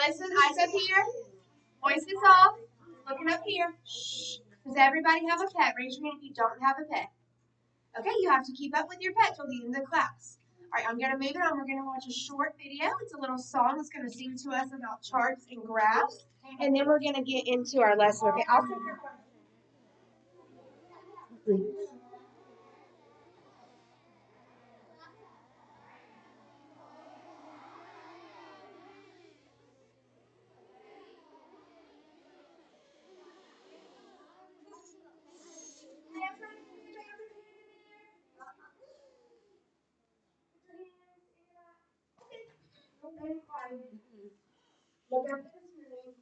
Listen, eyes up here. Voices off. Looking up here. Shh. Does everybody have a pet? Raise your hand if you don't have a pet. Okay, you have to keep up with your pet till the end of the class. All right, I'm going to move it on. We're going to watch a short video. It's a little song that's going to sing to us about charts and graphs. And then we're going to get into our lesson. Okay, I'll take your question. Please. Look up at the screen.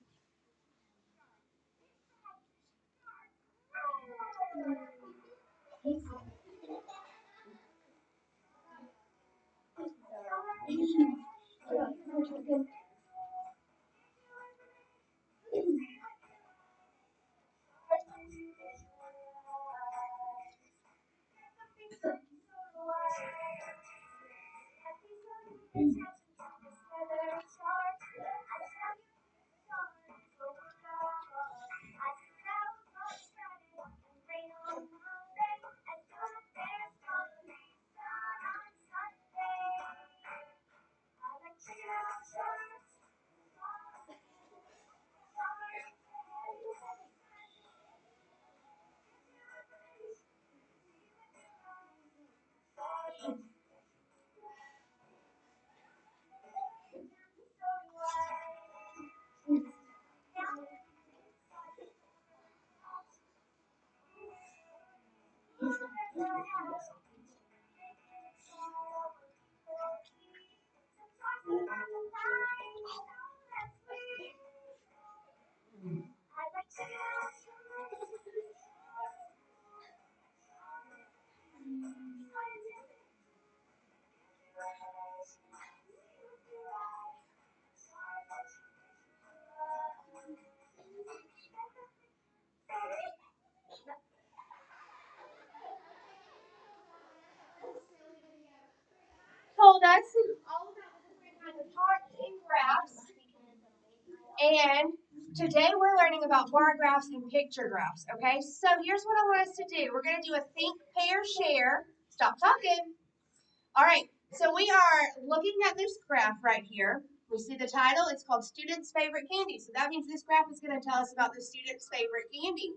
Told us all about the different kinds of charts and graphs. And today we're learning about bar graphs and picture graphs, okay? So here's what I want us to do. We're going to do a think, pair, share. Stop talking. All right, so we are looking at this graph right here. We see the title. It's called Students' Favorite Candy. So that means this graph is going to tell us about the students' favorite candy.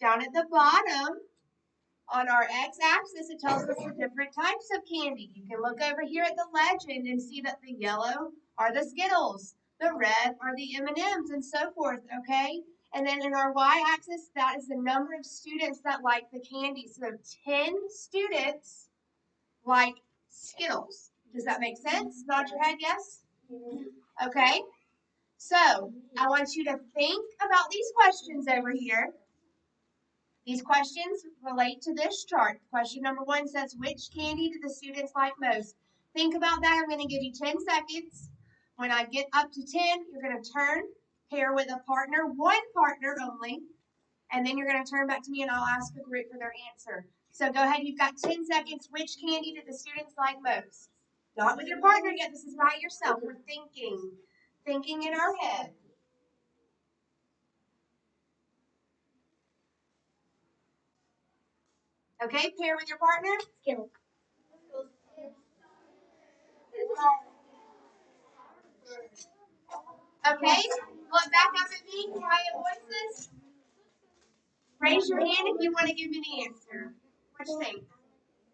Down at the bottom, on our x-axis, it tells us the different types of candy. You can look over here at the legend and see that the yellow are the Skittles, the red are the M&Ms, and so forth, okay? And then in our y-axis, that is the number of students that like the candy. So 10 students like Skittles. Does that make sense? Nod your head, yes? Okay. So I want you to think about these questions over here. These questions relate to this chart. Question number 1 says, which candy do the students like most? Think about that. I'm going to give you 10 seconds. When I get up to 10, you're going to turn, pair with a partner, one partner only, and then you're going to turn back to me and I'll ask the group for their answer. So go ahead. You've got 10 seconds. Which candy do the students like most? Not with your partner yet. This is by yourself. We're thinking in our head. Okay, pair with your partner. Skittles. Okay, look back up at me, quiet voices. Raise your hand if you want to give me the answer. What you think?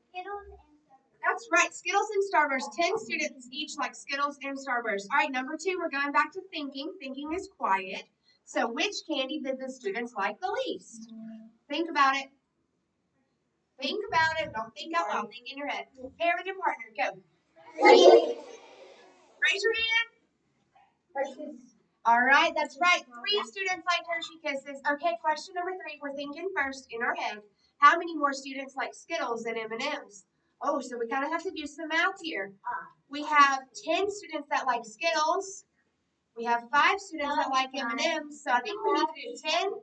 Skittles and Starburst. That's right, Skittles and Starburst. 10 students each like Skittles and Starburst. All right, number 2, we're going back to thinking. Thinking is quiet. So which candy did the students like the least? Think about it. Think about it. Don't think out loud. Think in your head. Pair with your partner. Go. Raise your hand. All right, that's right. 3 students like Hershey Kisses. Okay, question number 3. We're thinking first in our head. How many more students like Skittles than M&Ms? Oh, so we kind of have to do some math here. We have 10 students that like Skittles. We have 5 students that like M&Ms. So I think we need to do 10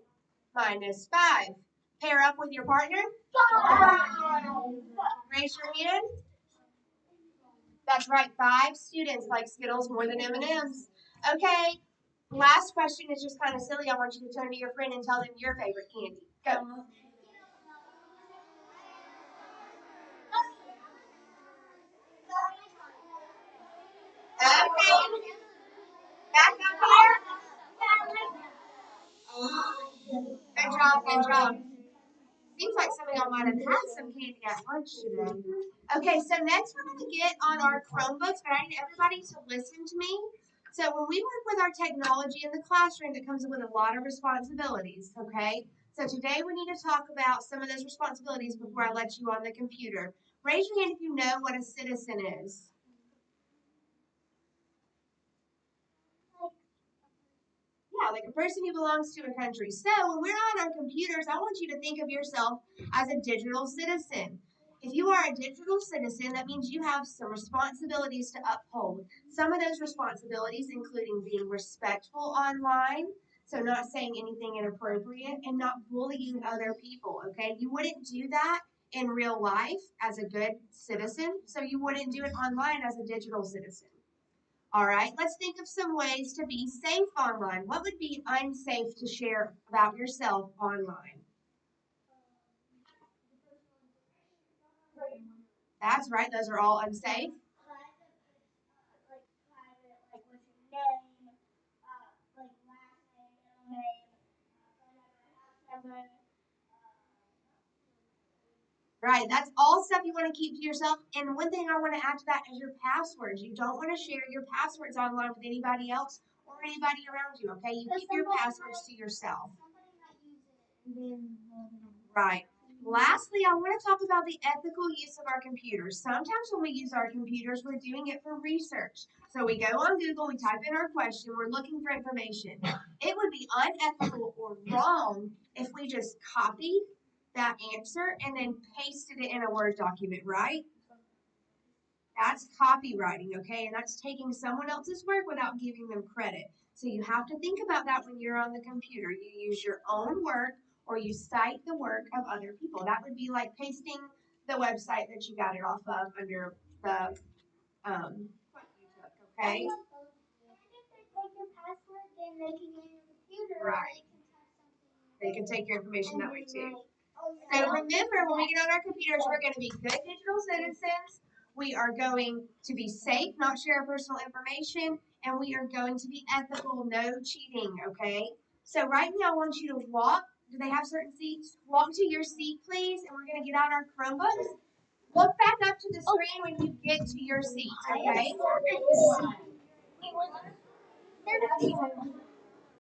minus 5. Pair up with your partner. 5. Raise your hand. That's right. 5 students like Skittles more than M&Ms. Okay. Last question is just kind of silly. I want you to turn to your friend and tell them your favorite candy. Go. Okay. Back up here. Good job, good job. Seems like some of y'all might have had some candy at lunch today. Okay, so next we're going to get on our Chromebooks, but I need everybody to listen to me. So when we work with our technology in the classroom, it comes with a lot of responsibilities, okay? So today we need to talk about some of those responsibilities before I let you on the computer. Raise your hand if you know what a citizen is. Yeah, like a person who belongs to a country. So when we're on our computers, I want you to think of yourself as a digital citizen. If you are a digital citizen, that means you have some responsibilities to uphold. Some of those responsibilities, including being respectful online, so not saying anything inappropriate, and not bullying other people, okay? You wouldn't do that in real life as a good citizen, so you wouldn't do it online as a digital citizen. All right, let's think of some ways to be safe online. What would be unsafe to share about yourself online? That's right, those are all unsafe. Right, that's all stuff you want to keep to yourself. And one thing I want to add to that is your passwords. You don't want to share your passwords online with anybody else or anybody around you, okay? You keep your passwords to yourself. Right. Lastly, I want to talk about the ethical use of our computers. Sometimes when we use our computers, we're doing it for research. So we go on Google, we type in our question, we're looking for information. It would be unethical or wrong if we just copied that answer and then pasted it in a Word document, right? That's copywriting, okay? And that's taking someone else's work without giving them credit. So you have to think about that when you're on the computer. You use your own work or you cite the work of other people. That would be like pasting the website that you got it off of under the what you took, okay? Right. They can take your information that way too. So remember, when we get on our computers, we're going to be good digital citizens. We are going to be safe, not share our personal information, and we are going to be ethical, no cheating, okay? So right now, I want you to walk. Do they have certain seats? Walk to your seat, please, and we're going to get on our Chromebooks. Look back up to the screen when you get to your seat, okay?